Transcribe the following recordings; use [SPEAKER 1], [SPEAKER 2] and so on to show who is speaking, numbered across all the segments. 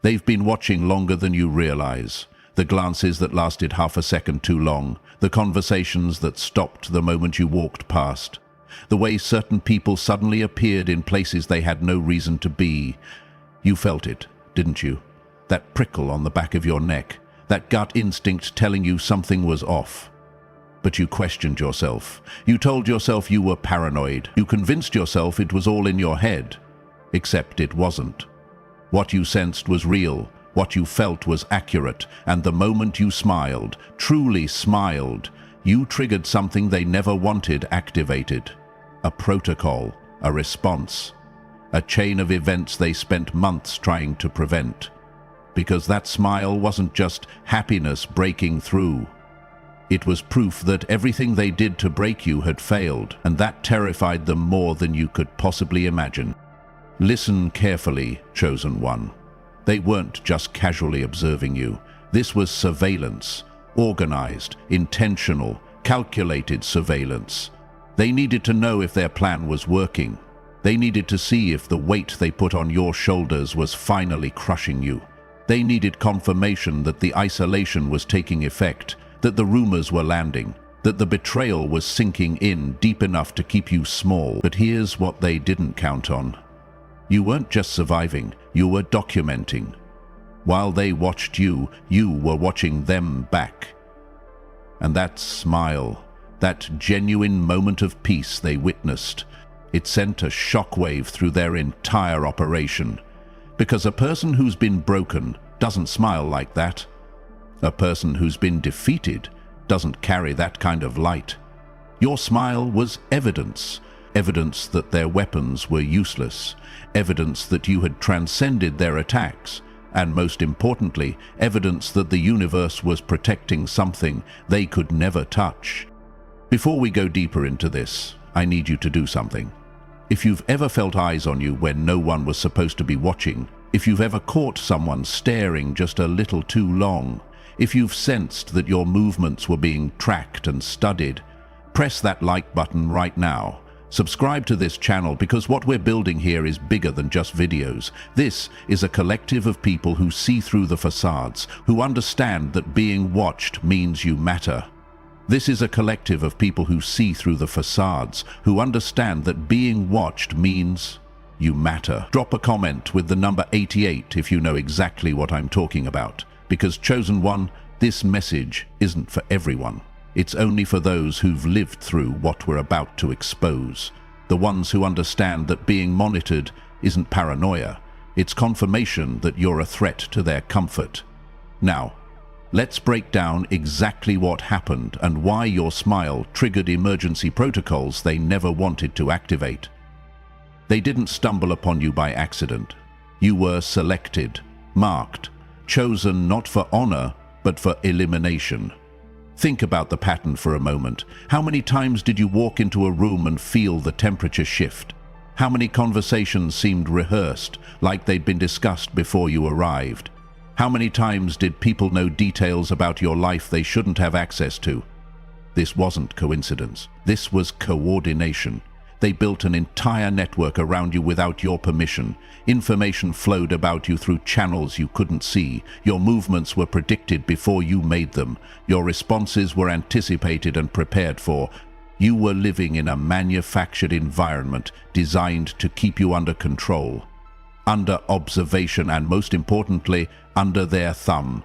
[SPEAKER 1] They've been watching longer than you realize. The glances that lasted half a second too long, the conversations that stopped the moment you walked past, the way certain people suddenly appeared in places they had no reason to be. You felt it, didn't you? That prickle on the back of your neck, that gut instinct telling you something was off. But you questioned yourself. You told yourself you were paranoid. You convinced yourself it was all in your head. Except it wasn't. What you sensed was real. What you felt was accurate. And the moment you smiled, truly smiled, you triggered something they never wanted activated. A protocol, a response, a chain of events they spent months trying to prevent. Because that smile wasn't just happiness breaking through. It was proof that everything they did to break you had failed, and that terrified them more than you could possibly imagine. Listen carefully, Chosen One. They weren't just casually observing you. This was surveillance, organized, intentional, calculated surveillance. They needed to know if their plan was working. They needed to see if the weight they put on your shoulders was finally crushing you. They needed confirmation that the isolation was taking effect, that the rumors were landing, that the betrayal was sinking in deep enough to keep you small. But here's what they didn't count on. You weren't just surviving, you were documenting. While they watched you, you were watching them back. And that smile, that genuine moment of peace they witnessed, it sent a shockwave through their entire operation. Because a person who's been broken doesn't smile like that. A person who's been defeated doesn't carry that kind of light. Your smile was evidence. Evidence that their weapons were useless. Evidence that you had transcended their attacks. And most importantly, evidence that the universe was protecting something they could never touch. Before we go deeper into this, I need you to do something. If you've ever felt eyes on you when no one was supposed to be watching, if you've ever caught someone staring just a little too long, if you've sensed that your movements were being tracked and studied, press that like button right now. Subscribe to this channel because what we're building here is bigger than just videos. This is a collective of people who see through the facades, who understand that being watched means you matter. This is a collective of people who see through the facades, who understand that being watched means you matter. Drop a comment with the number 88 if you know exactly what I'm talking about. Because Chosen One, this message isn't for everyone. It's only for those who've lived through what we're about to expose. The ones who understand that being monitored isn't paranoia. It's confirmation that you're a threat to their comfort. Now, let's break down exactly what happened and why your smile triggered emergency protocols they never wanted to activate. They didn't stumble upon you by accident. You were selected, marked, chosen not for honor, but for elimination. Think about the pattern for a moment. How many times did you walk into a room and feel the temperature shift? How many conversations seemed rehearsed, like they'd been discussed before you arrived? How many times did people know details about your life they shouldn't have access to? This wasn't coincidence. This was coordination. They built an entire network around you without your permission. Information flowed about you through channels you couldn't see. Your movements were predicted before you made them. Your responses were anticipated and prepared for. You were living in a manufactured environment designed to keep you under control, under observation, and most importantly, under their thumb.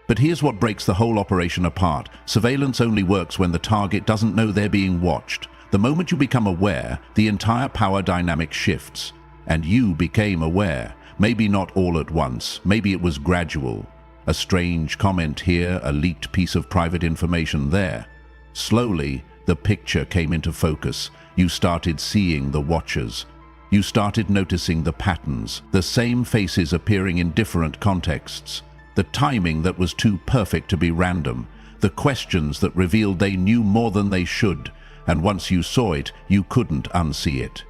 [SPEAKER 1] But here's what breaks the whole operation apart. Surveillance only works when the target doesn't know they're being watched. The moment you become aware, the entire power dynamic shifts. And you became aware. Maybe not all at once. Maybe it was gradual. A strange comment here, a leaked piece of private information there. Slowly, the picture came into focus. You started seeing the watchers. You started noticing the patterns, the same faces appearing in different contexts. The timing that was too perfect to be random. The questions that revealed they knew more than they should. And once you saw it, you couldn't unsee it.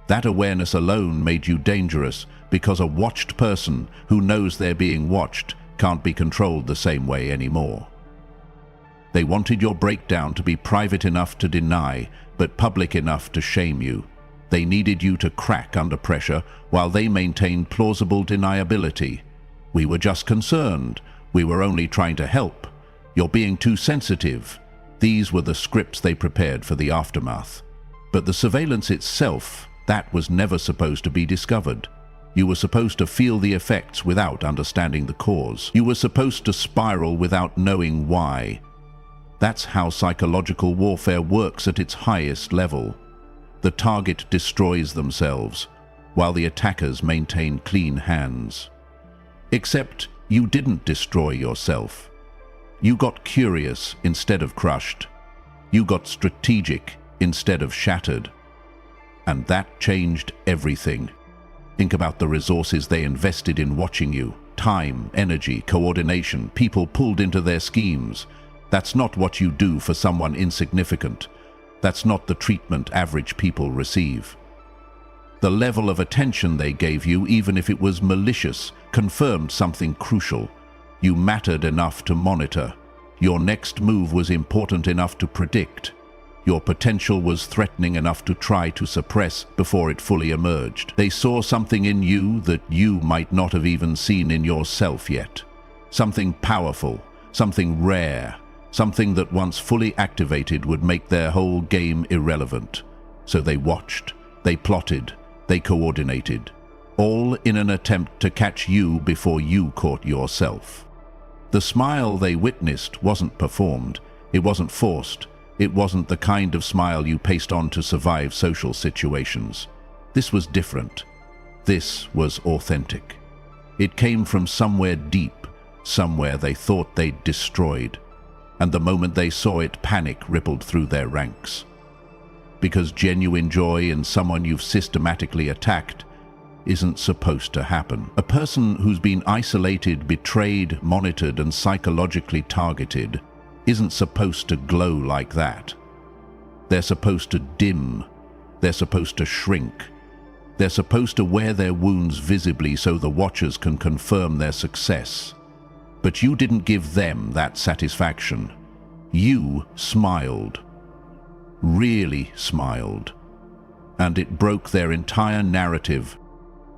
[SPEAKER 1] That awareness alone made you dangerous, because a watched person who knows they're being watched can't be controlled the same way anymore. They wanted your breakdown to be private enough to deny, but public enough to shame you. They needed you to crack under pressure while they maintained plausible deniability. "We were just concerned. We were only trying to help. You're being too sensitive." These were the scripts they prepared for the aftermath. But the surveillance itself, that was never supposed to be discovered. You were supposed to feel the effects without understanding the cause. You were supposed to spiral without knowing why. That's how psychological warfare works at its highest level. The target destroys themselves, while the attackers maintain clean hands. Except you didn't destroy yourself. You got curious instead of crushed. You got strategic instead of shattered. And that changed everything. Think about the resources they invested in watching you. Time, energy, coordination, people pulled into their schemes. That's not what you do for someone insignificant. That's not the treatment average people receive. The level of attention they gave you, even if it was malicious, confirmed something crucial. You mattered enough to monitor. Your next move was important enough to predict. Your potential was threatening enough to try to suppress before it fully emerged. They saw something in you that you might not have even seen in yourself yet. Something powerful, something rare, something that once fully activated would make their whole game irrelevant. So they watched, they plotted, they coordinated, all in an attempt to catch you before you caught yourself. The smile they witnessed wasn't performed, it wasn't forced, it wasn't the kind of smile you paste on to survive social situations. This was different. This was authentic. It came from somewhere deep, somewhere they thought they'd destroyed. And the moment they saw it, panic rippled through their ranks. Because genuine joy in someone you've systematically attacked isn't supposed to happen. A person who's been isolated, betrayed, monitored, and psychologically targeted isn't supposed to glow like that. They're supposed to dim. They're supposed to shrink. They're supposed to wear their wounds visibly so the watchers can confirm their success. But you didn't give them that satisfaction. You smiled. Really smiled. And it broke their entire narrative.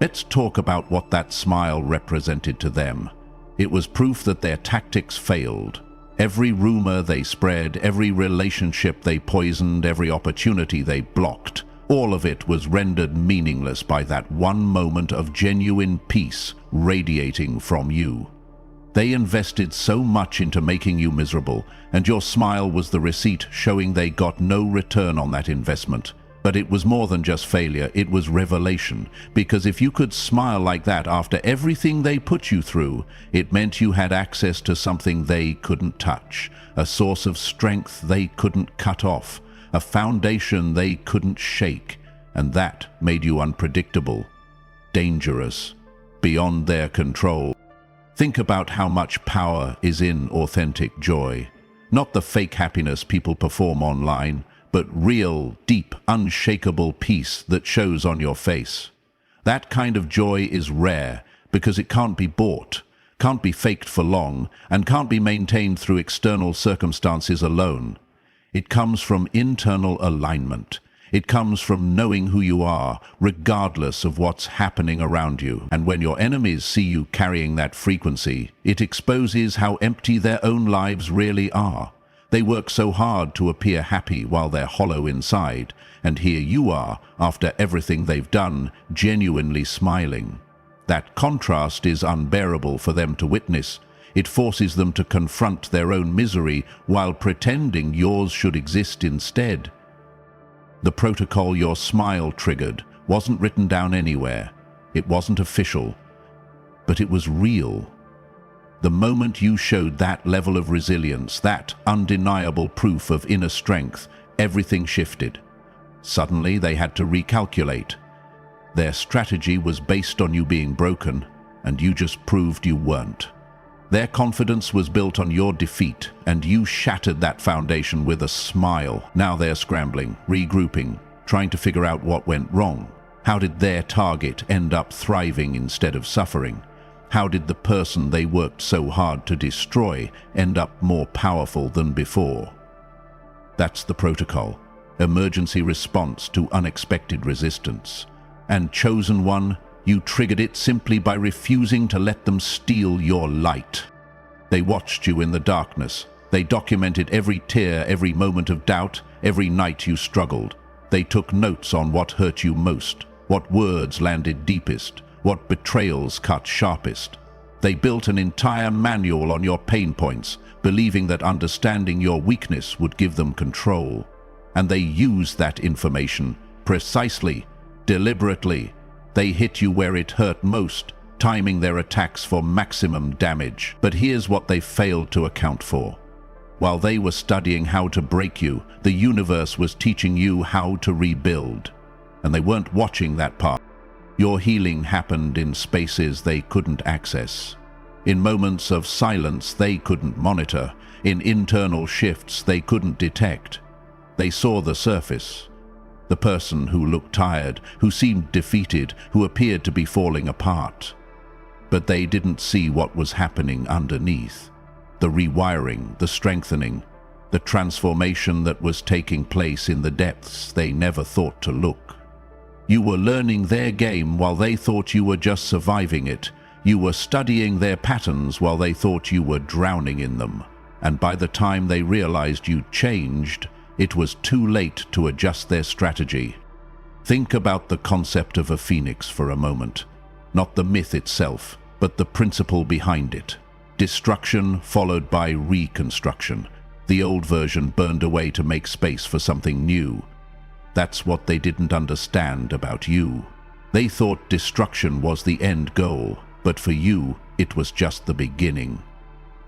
[SPEAKER 1] Let's talk about what that smile represented to them. It was proof that their tactics failed. Every rumor they spread, every relationship they poisoned, every opportunity they blocked, all of it was rendered meaningless by that one moment of genuine peace radiating from you. They invested so much into making you miserable, and your smile was the receipt showing they got no return on that investment. But it was more than just failure, it was revelation, because if you could smile like that after everything they put you through, it meant you had access to something they couldn't touch, a source of strength they couldn't cut off, a foundation they couldn't shake, and that made you unpredictable, dangerous, beyond their control. Think about how much power is in authentic joy, not the fake happiness people perform online, but real, deep, unshakable peace that shows on your face. That kind of joy is rare because it can't be bought, can't be faked for long, and can't be maintained through external circumstances alone. It comes from internal alignment. It comes from knowing who you are, regardless of what's happening around you. And when your enemies see you carrying that frequency, it exposes how empty their own lives really are. They work so hard to appear happy while they're hollow inside, and here you are, after everything they've done, genuinely smiling. That contrast is unbearable for them to witness. It forces them to confront their own misery while pretending yours should exist instead. The protocol your smile triggered wasn't written down anywhere. It wasn't official, but it was real. The moment you showed that level of resilience, that undeniable proof of inner strength, everything shifted. Suddenly, they had to recalculate. Their strategy was based on you being broken, and you just proved you weren't. Their confidence was built on your defeat, and you shattered that foundation with a smile. Now they're scrambling, regrouping, trying to figure out what went wrong. How did their target end up thriving instead of suffering? How did the person they worked so hard to destroy end up more powerful than before? That's the protocol. Emergency response to unexpected resistance. And Chosen One, You triggered it simply by refusing to let them steal your light. They watched you in the darkness. They documented every tear, every moment of doubt, every night you struggled. They took notes on what hurt you most, what words landed deepest, what betrayals cut sharpest. They built an entire manual on your pain points, believing that understanding your weakness would give them control. And they used that information precisely, deliberately. They hit you where it hurt most, timing their attacks for maximum damage. But here's what they failed to account for. While they were studying how to break you, the universe was teaching you how to rebuild. And they weren't watching that part. Your healing happened in spaces they couldn't access. In moments of silence they couldn't monitor. In internal shifts they couldn't detect. They saw the surface. The person who looked tired, who seemed defeated, who appeared to be falling apart. But they didn't see what was happening underneath. The rewiring, the strengthening, the transformation that was taking place in the depths they never thought to look. You were learning their game while they thought you were just surviving it. You were studying their patterns while they thought you were drowning in them. And by the time they realized you'd changed, it was too late to adjust their strategy. Think about the concept of a phoenix for a moment. Not the myth itself, but the principle behind it. Destruction followed by reconstruction. The old version burned away to make space for something new. That's what they didn't understand about you. They thought destruction was the end goal, but for you, it was just the beginning.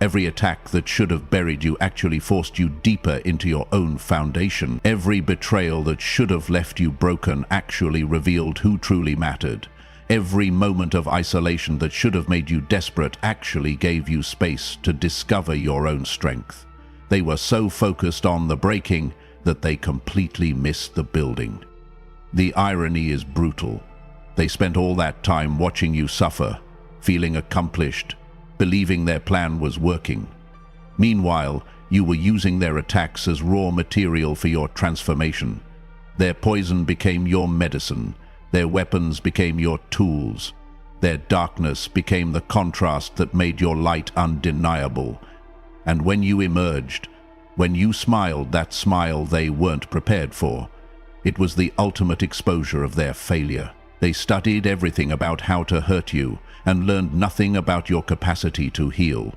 [SPEAKER 1] Every attack that should have buried you actually forced you deeper into your own foundation. Every betrayal that should have left you broken actually revealed who truly mattered. Every moment of isolation that should have made you desperate actually gave you space to discover your own strength. They were so focused on the breaking that they completely missed the building. The irony is brutal. They spent all that time watching you suffer, feeling accomplished, believing their plan was working. Meanwhile, you were using their attacks as raw material for your transformation. Their poison became your medicine. Their weapons became your tools. Their darkness became the contrast that made your light undeniable. And when you emerged, when you smiled that smile they weren't prepared for, it was the ultimate exposure of their failure. They studied everything about how to hurt you and learned nothing about your capacity to heal.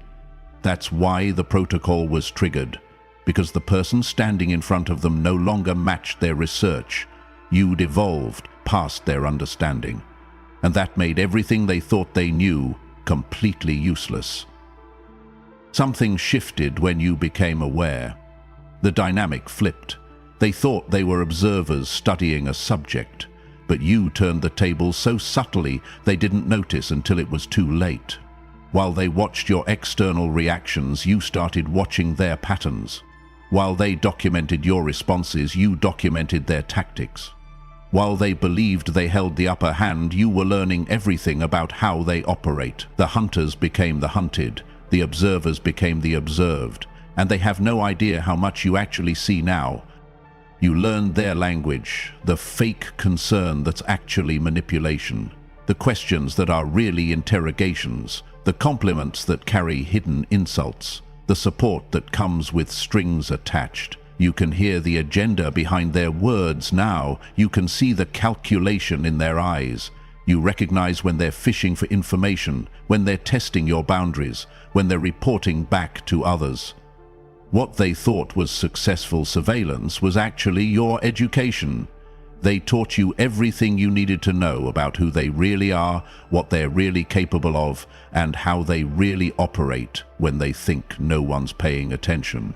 [SPEAKER 1] That's why the protocol was triggered, because the person standing in front of them no longer matched their research. You'd evolved past their understanding, and that made everything they thought they knew completely useless. Something shifted when you became aware. The dynamic flipped. They thought they were observers studying a subject, but you turned the tables so subtly they didn't notice until it was too late. While they watched your external reactions, you started watching their patterns. While they documented your responses, you documented their tactics. While they believed they held the upper hand, you were learning everything about how they operate. The hunters became the hunted, the observers became the observed, and they have no idea how much you actually see now. You learned their language, the fake concern that's actually manipulation, the questions that are really interrogations, the compliments that carry hidden insults, the support that comes with strings attached. You can hear the agenda behind their words now. You can see the calculation in their eyes. You recognize when they're fishing for information, when they're testing your boundaries, when they're reporting back to others. What they thought was successful surveillance was actually your education. They taught you everything you needed to know about who they really are, what they're really capable of, and how they really operate when they think no one's paying attention.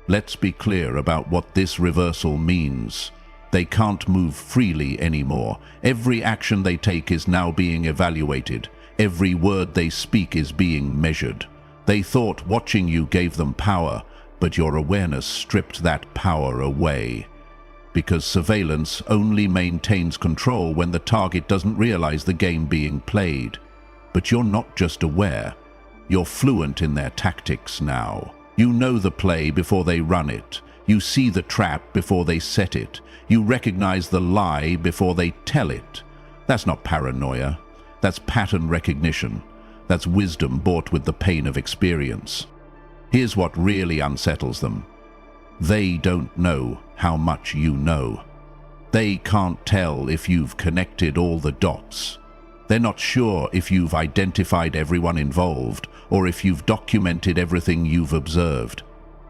[SPEAKER 1] Let's be clear about what this reversal means. They can't move freely anymore. Every action they take is now being evaluated. Every word they speak is being measured. They thought watching you gave them power, but your awareness stripped that power away. Because surveillance only maintains control when the target doesn't realize the game being played. But you're not just aware, you're fluent in their tactics now. You know the play before they run it. You see the trap before they set it. You recognize the lie before they tell it. That's not paranoia. That's pattern recognition. That's wisdom bought with the pain of experience. Here's what really unsettles them. They don't know how much you know. They can't tell if you've connected all the dots. They're not sure if you've identified everyone involved or if you've documented everything you've observed.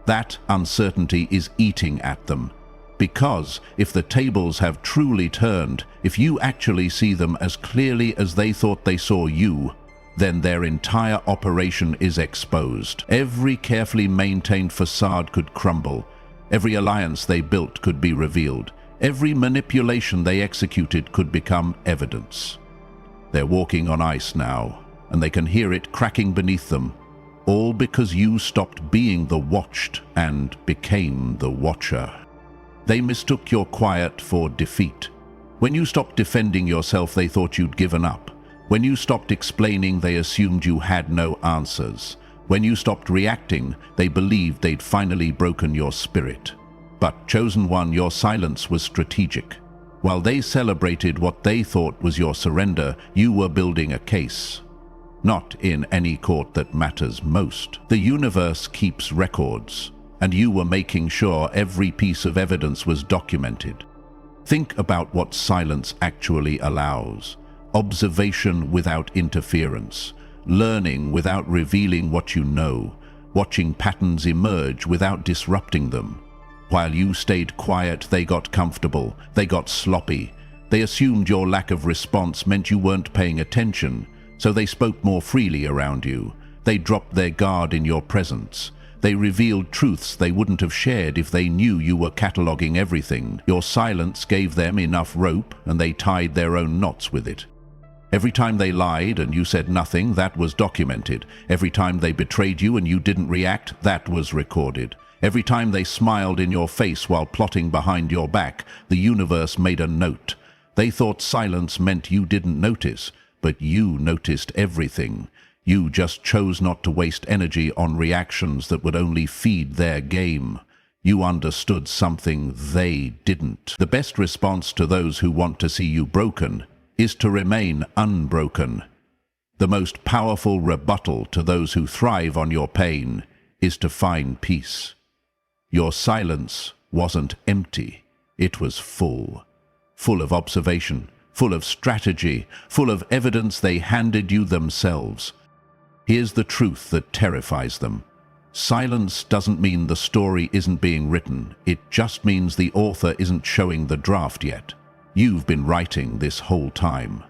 [SPEAKER 1] That uncertainty is eating at them. Because if the tables have truly turned, if you actually see them as clearly as they thought they saw you, then their entire operation is exposed. Every carefully maintained facade could crumble. Every alliance they built could be revealed. Every manipulation they executed could become evidence. They're walking on ice now, and they can hear it cracking beneath them, all because you stopped being the watched and became the watcher. They mistook your quiet for defeat. When you stopped defending yourself, they thought you'd given up. When you stopped explaining, they assumed you had no answers. When you stopped reacting, they believed they'd finally broken your spirit. But, Chosen One, your silence was strategic. While they celebrated what they thought was your surrender, you were building a case. Not in any court that matters most. The universe keeps records, and you were making sure every piece of evidence was documented. Think about what silence actually allows. Observation without interference. Learning without revealing what you know. Watching patterns emerge without disrupting them. While you stayed quiet, they got comfortable. They got sloppy. They assumed your lack of response meant you weren't paying attention, so they spoke more freely around you. They dropped their guard in your presence. They revealed truths they wouldn't have shared if they knew you were cataloging everything. Your silence gave them enough rope, and they tied their own knots with it. Every time they lied and you said nothing, that was documented. Every time they betrayed you and you didn't react, that was recorded. Every time they smiled in your face while plotting behind your back, the universe made a note. They thought silence meant you didn't notice, but you noticed everything. You just chose not to waste energy on reactions that would only feed their game. You understood something they didn't. The best response to those who want to see you broken is to remain unbroken. The most powerful rebuttal to those who thrive on your pain is to find peace. Your silence wasn't empty, it was full. Full of observation, full of strategy, full of evidence they handed you themselves. Here's the truth that terrifies them. Silence doesn't mean the story isn't being written. It just means the author isn't showing the draft yet. You've been writing this whole time.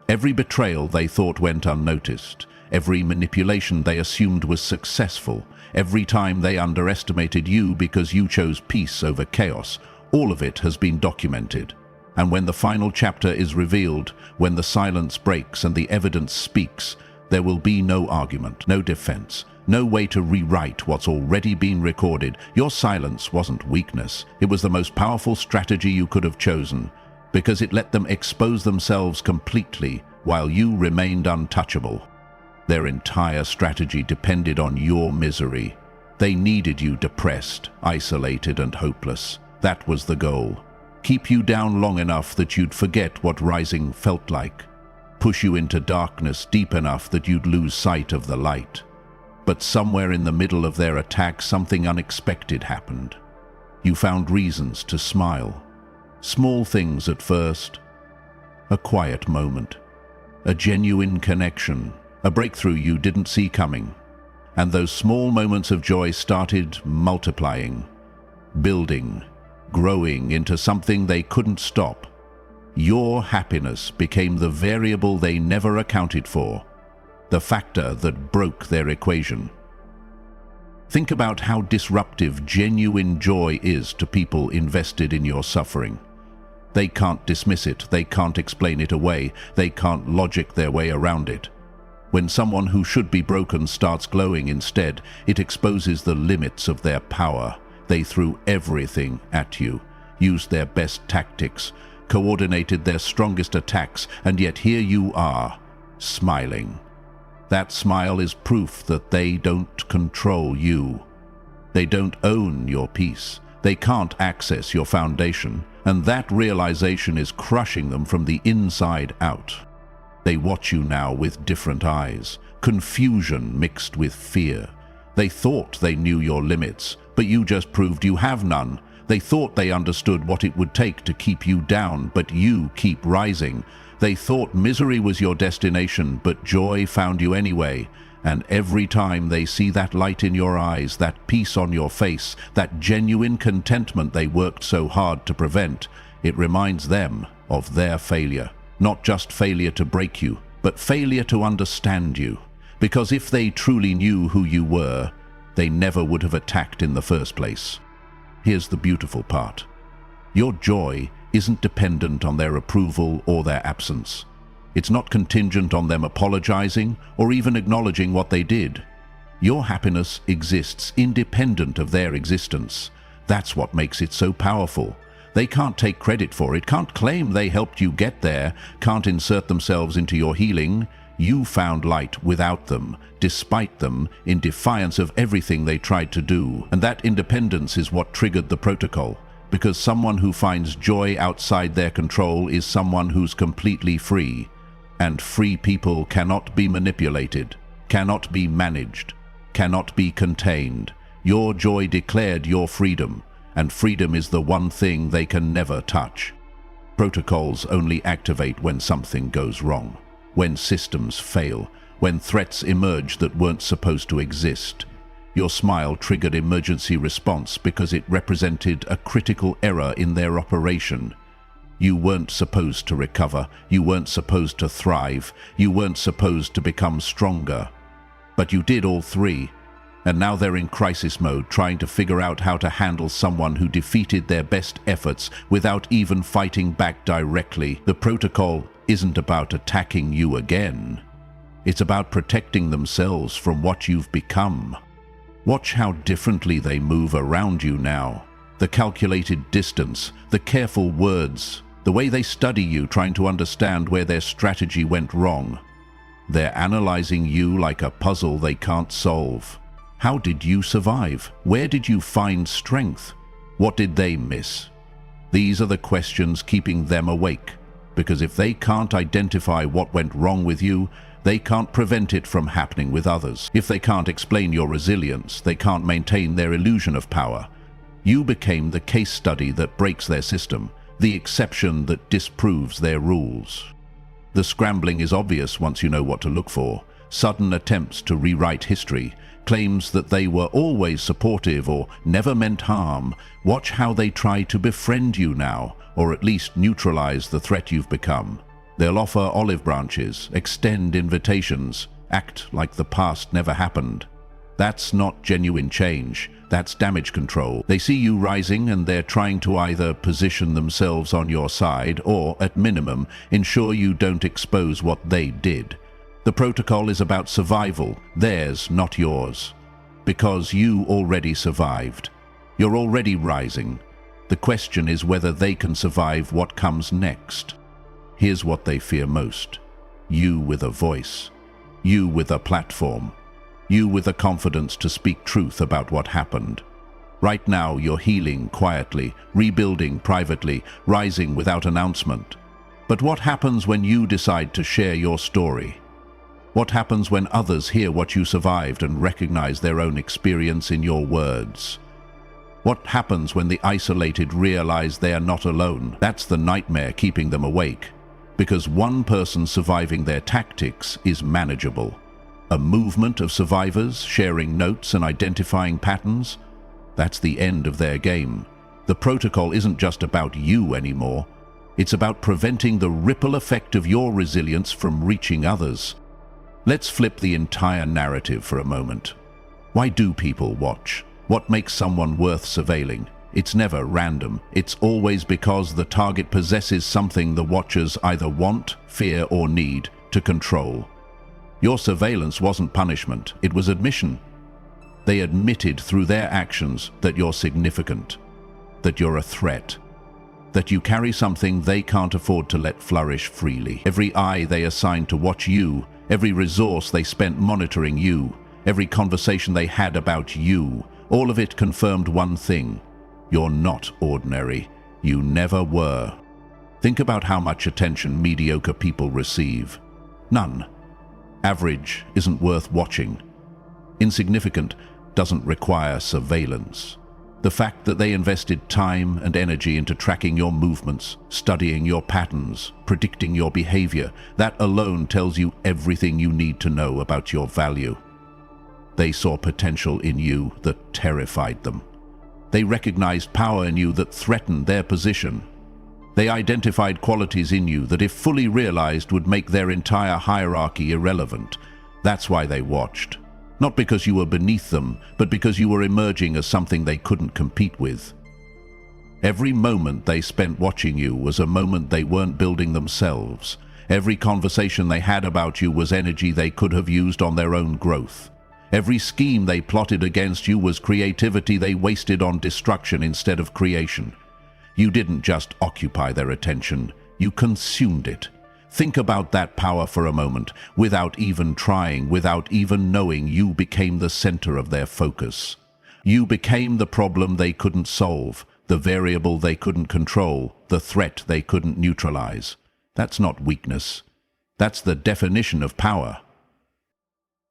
[SPEAKER 1] Every betrayal they thought went unnoticed. Every manipulation they assumed was successful. Every time they underestimated you because you chose peace over chaos. All of it has been documented. And when the final chapter is revealed, when the silence breaks and the evidence speaks, there will be no argument, no defense, no way to rewrite what's already been recorded. Your silence wasn't weakness. It was the most powerful strategy you could have chosen, because it let them expose themselves completely while you remained untouchable. Their entire strategy depended on your misery. They needed you depressed, isolated, and hopeless. That was the goal. Keep you down long enough that you'd forget what rising felt like. Push you into darkness deep enough that you'd lose sight of the light. But somewhere in the middle of their attack, something unexpected happened. You found reasons to smile. Small things at first. A quiet moment. A genuine connection. A breakthrough you didn't see coming. And those small moments of joy started multiplying, building, growing into something they couldn't stop. Your happiness became the variable they never accounted for, the factor that broke their equation. Think about how disruptive genuine joy is to people invested in your suffering. They can't dismiss it, they can't explain it away, they can't logic their way around it. When someone who should be broken starts glowing instead, it exposes the limits of their power. They threw everything at you, used their best tactics, coordinated their strongest attacks, and yet here you are, smiling. That smile is proof that they don't control you. They don't own your peace. They can't access your foundation, and that realization is crushing them from the inside out. They watch you now with different eyes, confusion mixed with fear. They thought they knew your limits, but you just proved you have none. They thought they understood what it would take to keep you down, but you keep rising. They thought misery was your destination, but joy found you anyway. And every time they see that light in your eyes, that peace on your face, that genuine contentment they worked so hard to prevent, it reminds them of their failure. Not just failure to break you, but failure to understand you. Because if they truly knew who you were, they never would have attacked in the first place. Here's the beautiful part. Your joy isn't dependent on their approval or their absence. It's not contingent on them apologizing or even acknowledging what they did. Your happiness exists independent of their existence. That's what makes it so powerful. They can't take credit for it, can't claim they helped you get there, can't insert themselves into your healing. You found light without them, despite them, in defiance of everything they tried to do. And that independence is what triggered the protocol, because someone who finds joy outside their control is someone who's completely free. And free people cannot be manipulated, cannot be managed, cannot be contained. Your joy declared your freedom, and freedom is the one thing they can never touch. Protocols only activate when something goes wrong. When systems fail, when threats emerge that weren't supposed to exist. Your smile triggered emergency response because it represented a critical error in their operation. You weren't supposed to recover, you weren't supposed to thrive, you weren't supposed to become stronger. But you did all three, and now they're in crisis mode trying to figure out how to handle someone who defeated their best efforts without even fighting back directly. The protocol isn't about attacking you again. It's about protecting themselves from what you've become. Watch how differently they move around you now. The calculated distance, the careful words, the way they study you, trying to understand where their strategy went wrong. They're analyzing you like a puzzle they can't solve. How did you survive? Where did you find strength? What did they miss? These are the questions keeping them awake. Because if they can't identify what went wrong with you, they can't prevent it from happening with others. If they can't explain your resilience, they can't maintain their illusion of power. You became the case study that breaks their system, the exception that disproves their rules. The scrambling is obvious once you know what to look for. Sudden attempts to rewrite history, claims that they were always supportive or never meant harm. Watch how they try to befriend you now, or at least neutralize the threat you've become. They'll offer olive branches, extend invitations, act like the past never happened. That's not genuine change, that's damage control. They see you rising and they're trying to either position themselves on your side or, at minimum, ensure you don't expose what they did. The protocol is about survival, theirs, not yours. Because you already survived. You're already rising. The question is whether they can survive what comes next. Here's what they fear most. You with a voice. You with a platform. You with the confidence to speak truth about what happened. Right now you're healing quietly, rebuilding privately, rising without announcement. But what happens when you decide to share your story? What happens when others hear what you survived and recognize their own experience in your words? What happens when the isolated realize they are not alone? That's the nightmare keeping them awake. Because one person surviving their tactics is manageable. A movement of survivors sharing notes and identifying patterns? That's the end of their game. The protocol isn't just about you anymore. It's about preventing the ripple effect of your resilience from reaching others. Let's flip the entire narrative for a moment. Why do people watch? What makes someone worth surveilling? It's never random. It's always because the target possesses something the watchers either want, fear, or need to control. Your surveillance wasn't punishment, it was admission. They admitted through their actions that you're significant, that you're a threat, that you carry something they can't afford to let flourish freely. Every eye they assigned to watch you, every resource they spent monitoring you, every conversation they had about you, all of it confirmed one thing. You're not ordinary. You never were. Think about how much attention mediocre people receive. None. Average isn't worth watching. Insignificant doesn't require surveillance. The fact that they invested time and energy into tracking your movements, studying your patterns, predicting your behavior, that alone tells you everything you need to know about your value. They saw potential in you that terrified them. They recognized power in you that threatened their position. They identified qualities in you that, if fully realized, would make their entire hierarchy irrelevant. That's why they watched. Not because you were beneath them, but because you were emerging as something they couldn't compete with. Every moment they spent watching you was a moment they weren't building themselves. Every conversation they had about you was energy they could have used on their own growth. Every scheme they plotted against you was creativity they wasted on destruction instead of creation. You didn't just occupy their attention, you consumed it. Think about that power for a moment. Without even trying, without even knowing, you became the center of their focus. You became the problem they couldn't solve, the variable they couldn't control, the threat they couldn't neutralize. That's not weakness. That's the definition of power.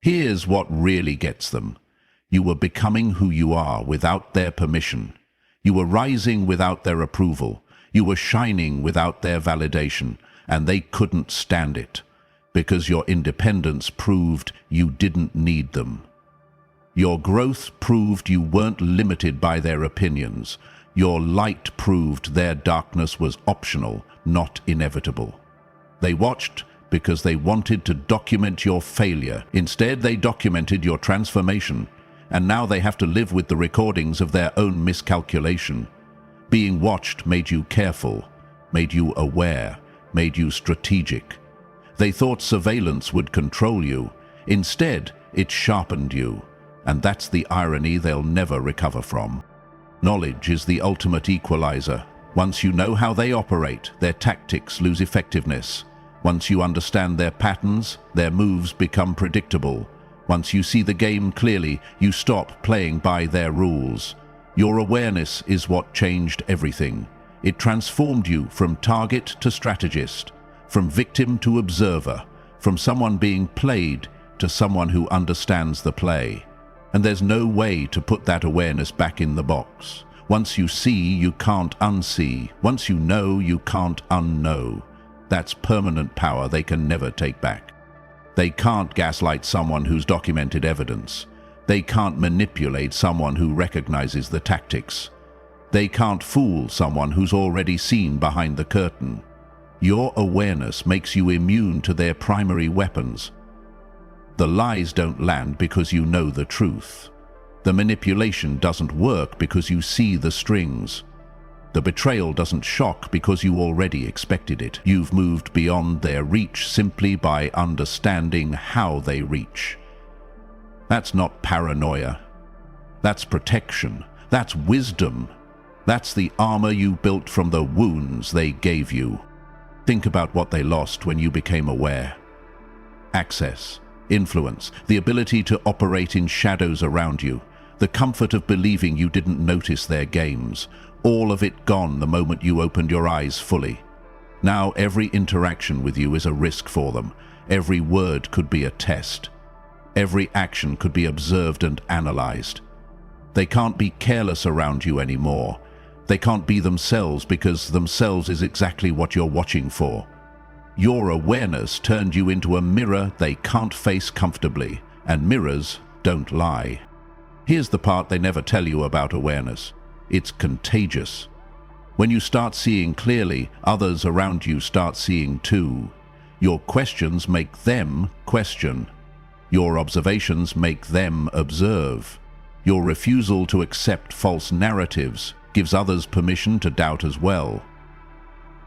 [SPEAKER 1] Here's what really gets them. You were becoming who you are without their permission. You were rising without their approval. You were shining without their validation. And they couldn't stand it, because your independence proved you didn't need them. Your growth proved you weren't limited by their opinions. Your light proved their darkness was optional, not inevitable. They watched because they wanted to document your failure. Instead, they documented your transformation, and now they have to live with the recordings of their own miscalculation. Being watched made you careful, made you aware, made you strategic. They thought surveillance would control you. Instead, it sharpened you. And that's the irony they'll never recover from. Knowledge is the ultimate equalizer. Once you know how they operate, their tactics lose effectiveness. Once you understand their patterns, their moves become predictable. Once you see the game clearly, you stop playing by their rules. Your awareness is what changed everything. It transformed you from target to strategist, from victim to observer, from someone being played to someone who understands the play. And there's no way to put that awareness back in the box. Once you see, you can't unsee. Once you know, you can't unknow. That's permanent power they can never take back. They can't gaslight someone who's documented evidence. They can't manipulate someone who recognizes the tactics. They can't fool someone who's already seen behind the curtain. Your awareness makes you immune to their primary weapons. The lies don't land because you know the truth. The manipulation doesn't work because you see the strings. The betrayal doesn't shock because you already expected it. You've moved beyond their reach simply by understanding how they reach. That's not paranoia. That's protection. That's wisdom. That's the armor you built from the wounds they gave you. Think about what they lost when you became aware. Access, influence, the ability to operate in shadows around you, the comfort of believing you didn't notice their games, all of it gone the moment you opened your eyes fully. Now every interaction with you is a risk for them. Every word could be a test. Every action could be observed and analyzed. They can't be careless around you anymore. They can't be themselves because themselves is exactly what you're watching for. Your awareness turned you into a mirror they can't face comfortably, and mirrors don't lie. Here's the part they never tell you about awareness. It's contagious. When you start seeing clearly, others around you start seeing too. Your questions make them question. Your observations make them observe. Your refusal to accept false narratives gives others permission to doubt as well.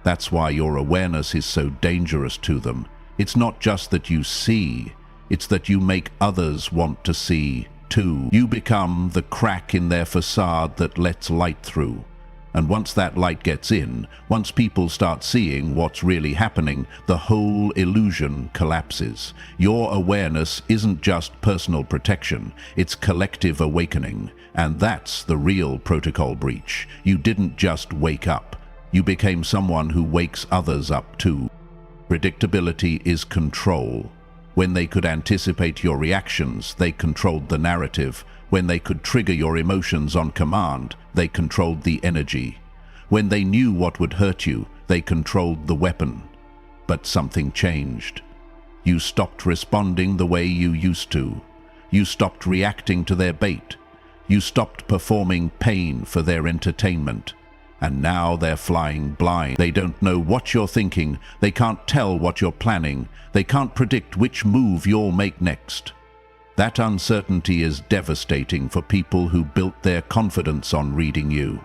[SPEAKER 1] That's why your awareness is so dangerous to them. It's not just that you see, it's that you make others want to see too. You become the crack in their facade that lets light through. And once that light gets in, once people start seeing what's really happening, the whole illusion collapses. Your awareness isn't just personal protection, it's collective awakening. And that's the real protocol breach. You didn't just wake up. You became someone who wakes others up too. Predictability is control. When they could anticipate your reactions, they controlled the narrative. When they could trigger your emotions on command, they controlled the energy. When they knew what would hurt you, they controlled the weapon. But something changed. You stopped responding the way you used to. You stopped reacting to their bait. You stopped performing pain for their entertainment. And now they're flying blind. They don't know what you're thinking. They can't tell what you're planning. They can't predict which move you'll make next. That uncertainty is devastating for people who built their confidence on reading you.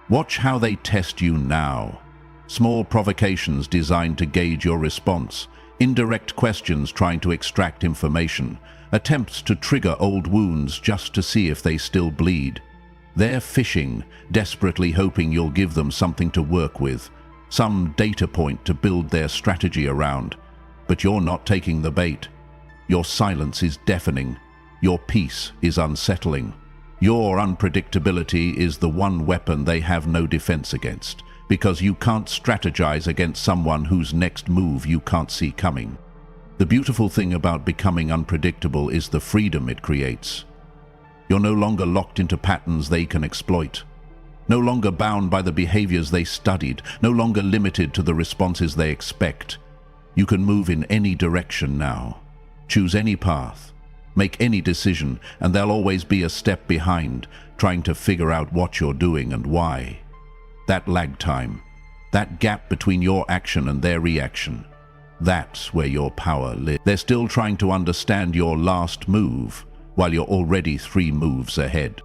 [SPEAKER 1] Watch how they test you now. Small provocations designed to gauge your response, indirect questions trying to extract information, attempts to trigger old wounds just to see if they still bleed. They're fishing, desperately hoping you'll give them something to work with, some data point to build their strategy around. But you're not taking the bait. Your silence is deafening. Your peace is unsettling. Your unpredictability is the one weapon they have no defense against, because you can't strategize against someone whose next move you can't see coming. The beautiful thing about becoming unpredictable is the freedom it creates. You're no longer locked into patterns they can exploit. No longer bound by the behaviors they studied, no longer limited to the responses they expect. You can move in any direction now. Choose any path, make any decision, and they'll always be a step behind, trying to figure out what you're doing and why. That lag time, that gap between your action and their reaction, that's where your power lives. They're still trying to understand your last move, while you're already 3 moves ahead.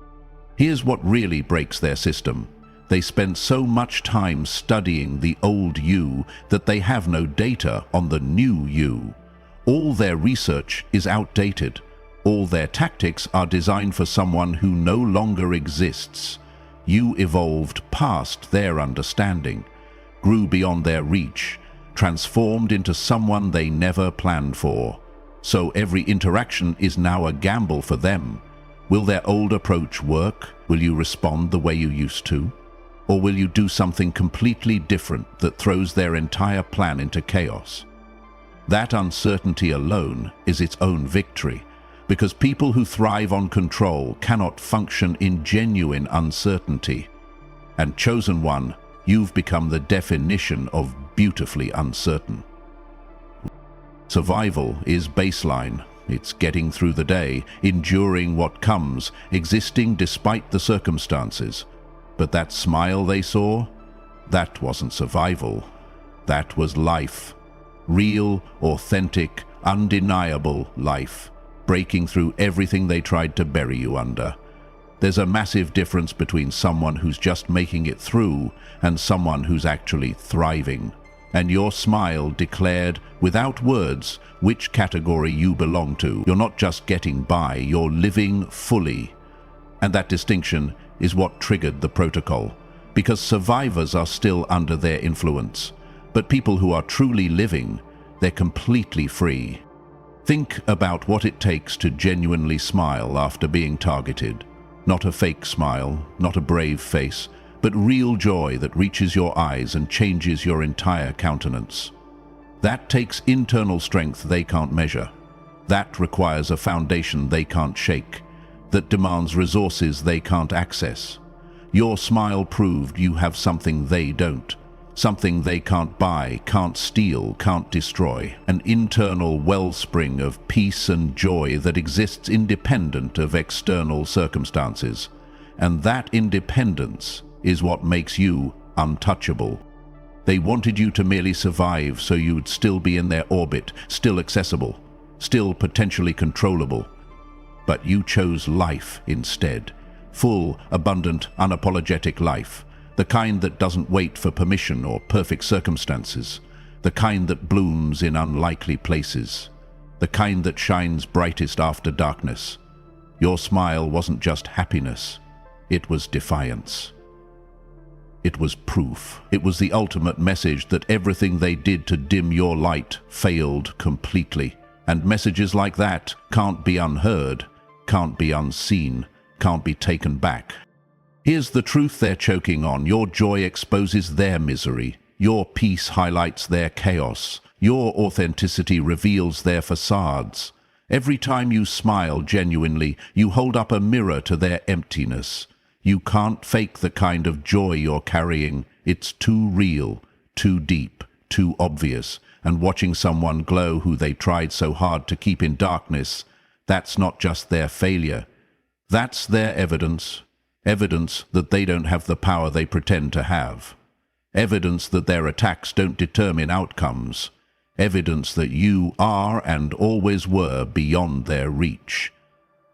[SPEAKER 1] Here's what really breaks their system. They spent so much time studying the old you that they have no data on the new you. All their research is outdated. All their tactics are designed for someone who no longer exists. You evolved past their understanding, grew beyond their reach, transformed into someone they never planned for. So every interaction is now a gamble for them. Will their old approach work? Will you respond the way you used to? Or will you do something completely different that throws their entire plan into chaos? That uncertainty alone is its own victory, because people who thrive on control cannot function in genuine uncertainty. And chosen one, you've become the definition of beautifully uncertain. Survival is baseline. It's getting through the day, enduring what comes, existing despite the circumstances. But that smile they saw, that wasn't survival. That was life. Real, authentic, undeniable life, breaking through everything they tried to bury you under. There's a massive difference between someone who's just making it through and someone who's actually thriving. And your smile declared, without words, which category you belong to. You're not just getting by, you're living fully. And that distinction is what triggered the protocol, because survivors are still under their influence. But people who are truly living, they're completely free. Think about what it takes to genuinely smile after being targeted. Not a fake smile, not a brave face, but real joy that reaches your eyes and changes your entire countenance. That takes internal strength they can't measure. That requires a foundation they can't shake. That demands resources they can't access. Your smile proved you have something they don't. Something they can't buy, can't steal, can't destroy. An internal wellspring of peace and joy that exists independent of external circumstances. And that independence is what makes you untouchable. They wanted you to merely survive so you'd still be in their orbit, still accessible, still potentially controllable. But you chose life instead. Full, abundant, unapologetic life. The kind that doesn't wait for permission or perfect circumstances. The kind that blooms in unlikely places. The kind that shines brightest after darkness. Your smile wasn't just happiness. It was defiance. It was proof. It was the ultimate message that everything they did to dim your light failed completely. And messages like that can't be unheard, can't be unseen, can't be taken back. Here's the truth they're choking on. Your joy exposes their misery. Your peace highlights their chaos. Your authenticity reveals their facades. Every time you smile genuinely, you hold up a mirror to their emptiness. You can't fake the kind of joy you're carrying. It's too real, too deep, too obvious. And watching someone glow who they tried so hard to keep in darkness, that's not just their failure. That's their evidence. Evidence that they don't have the power they pretend to have. Evidence that their attacks don't determine outcomes. Evidence that you are and always were beyond their reach.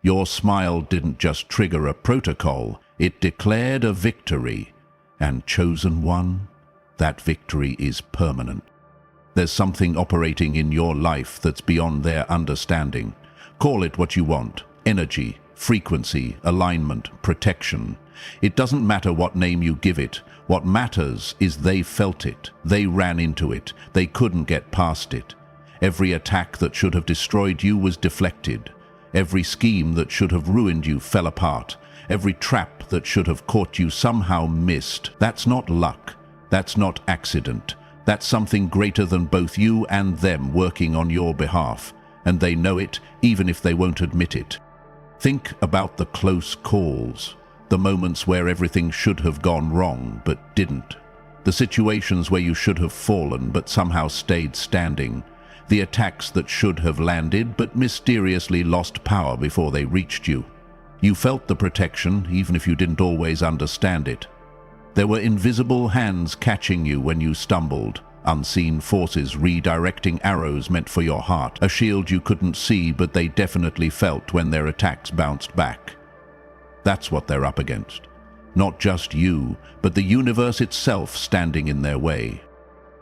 [SPEAKER 1] Your smile didn't just trigger a protocol, it declared a victory. And chosen one, that victory is permanent. There's something operating in your life that's beyond their understanding. Call it what you want: energy, frequency, alignment, protection. It doesn't matter what name you give it. What matters is they felt it. They ran into it. They couldn't get past it. Every attack that should have destroyed you was deflected. Every scheme that should have ruined you fell apart. Every trap that should have caught you somehow missed. That's not luck. That's not accident. That's something greater than both you and them working on your behalf. And they know it, even if they won't admit it. Think about the close calls. The moments where everything should have gone wrong, but didn't. The situations where you should have fallen, but somehow stayed standing. The attacks that should have landed, but mysteriously lost power before they reached you. You felt the protection, even if you didn't always understand it. There were invisible hands catching you when you stumbled. Unseen forces redirecting arrows meant for your heart. A shield you couldn't see, but they definitely felt when their attacks bounced back. That's what they're up against. Not just you, but the universe itself standing in their way.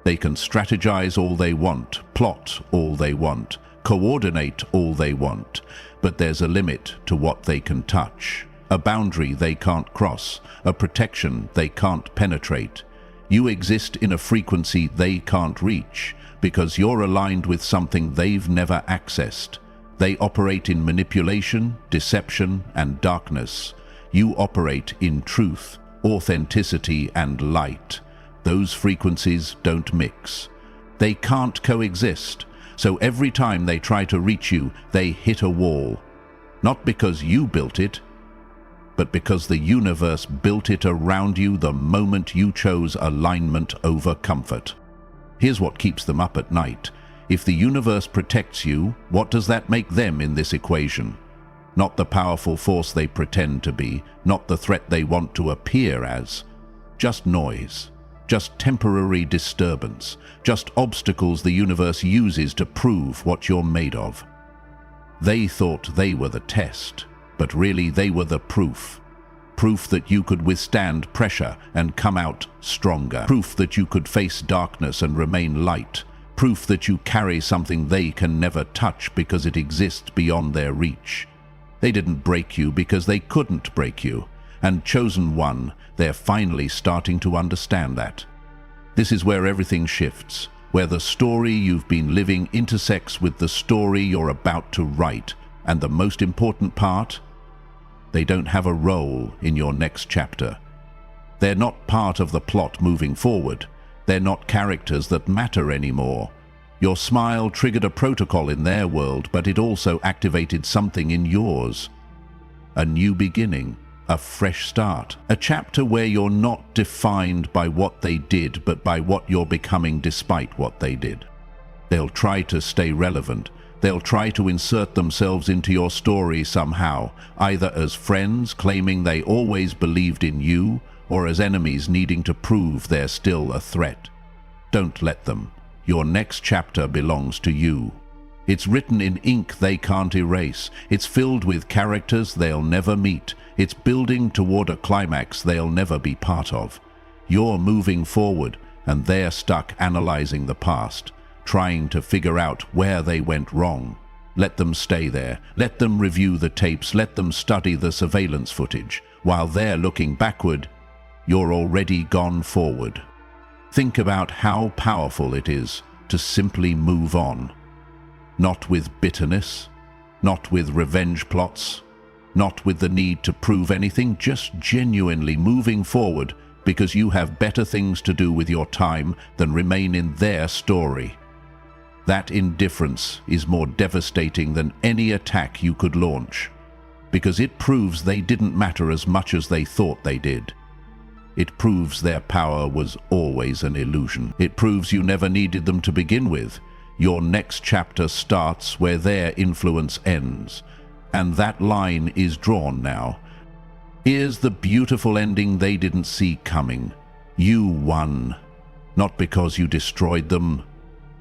[SPEAKER 1] They can strategize all they want, plot all they want, coordinate all they want, but there's a limit to what they can touch. A boundary they can't cross, a protection they can't penetrate. You exist in a frequency they can't reach, because you're aligned with something they've never accessed. They operate in manipulation, deception, and darkness. You operate in truth, authenticity, and light. Those frequencies don't mix. They can't coexist, so every time they try to reach you, they hit a wall. Not because you built it, but because the universe built it around you the moment you chose alignment over comfort. Here's what keeps them up at night. If the universe protects you, what does that make them in this equation? Not the powerful force they pretend to be, not the threat they want to appear as. Just noise, just temporary disturbance, just obstacles the universe uses to prove what you're made of. They thought they were the test, but really they were the proof. Proof that you could withstand pressure and come out stronger. Proof that you could face darkness and remain light. Proof that you carry something they can never touch because it exists beyond their reach. They didn't break you because they couldn't break you. And chosen one, they're finally starting to understand that. This is where everything shifts, where the story you've been living intersects with the story you're about to write. And the most important part? They don't have a role in your next chapter. They're not part of the plot moving forward. They're not characters that matter anymore. Your smile triggered a protocol in their world, but it also activated something in yours. A new beginning, a fresh start, a chapter where you're not defined by what they did, but by what you're becoming despite what they did. They'll try to stay relevant. They'll try to insert themselves into your story somehow, either as friends claiming they always believed in you, or as enemies needing to prove they're still a threat. Don't let them. Your next chapter belongs to you. It's written in ink they can't erase. It's filled with characters they'll never meet. It's building toward a climax they'll never be part of. You're moving forward, and they're stuck analyzing the past, trying to figure out where they went wrong. Let them stay there. Let them review the tapes. Let them study the surveillance footage. While they're looking backward, you're already gone forward. Think about how powerful it is to simply move on. Not with bitterness, not with revenge plots, not with the need to prove anything, just genuinely moving forward because you have better things to do with your time than remain in their story. That indifference is more devastating than any attack you could launch, because it proves they didn't matter as much as they thought they did. It proves their power was always an illusion. It proves you never needed them to begin with. Your next chapter starts where their influence ends, and that line is drawn now. Here's the beautiful ending they didn't see coming. You won. Not because you destroyed them,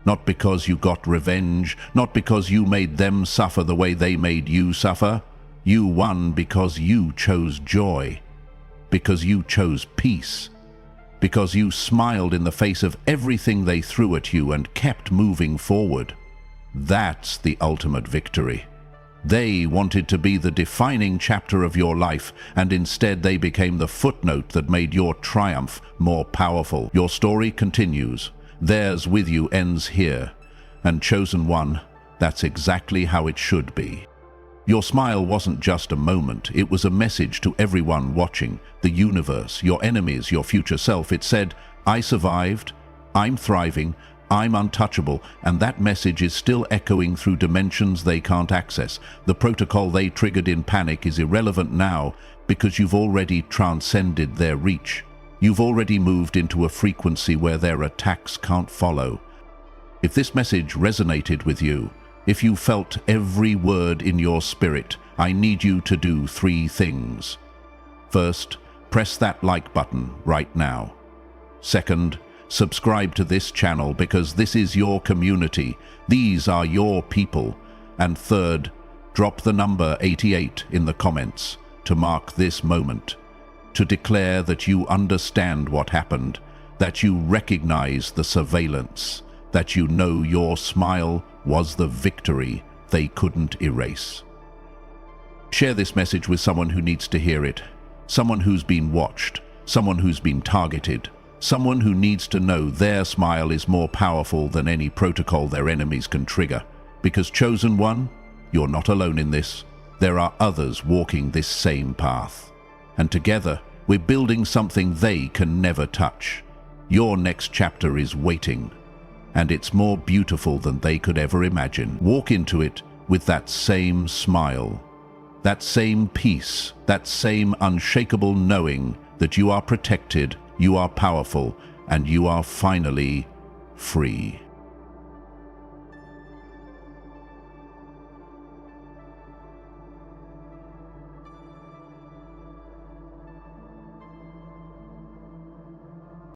[SPEAKER 1] not because you got revenge, not because you made them suffer the way they made you suffer. You won because you chose joy, because you chose peace, because you smiled in the face of everything they threw at you and kept moving forward. That's the ultimate victory. They wanted to be the defining chapter of your life, and instead they became the footnote that made your triumph more powerful. Your story continues. Theirs with you ends here. And Chosen One, that's exactly how it should be. Your smile wasn't just a moment. It was a message to everyone watching, the universe, your enemies, your future self. It said, I survived, I'm thriving, I'm untouchable, and that message is still echoing through dimensions they can't access. The protocol they triggered in panic is irrelevant now because you've already transcended their reach. You've already moved into a frequency where their attacks can't follow. If this message resonated with you, if you felt every word in your spirit, I need you to do 3 things. First, press that like button right now. Second, subscribe to this channel because this is your community. These are your people. And third, drop the number 88 in the comments to mark this moment, to declare that you understand what happened, that you recognize the surveillance, that you know your smile was the victory they couldn't erase. Share this message with someone who needs to hear it, someone who's been watched, someone who's been targeted, someone who needs to know their smile is more powerful than any protocol their enemies can trigger. Because Chosen One, you're not alone in this. There are others walking this same path. And together, we're building something they can never touch. Your next chapter is waiting, and it's more beautiful than they could ever imagine. Walk into it with that same smile, that same peace, that same unshakable knowing that you are protected, you are powerful, and you are finally free.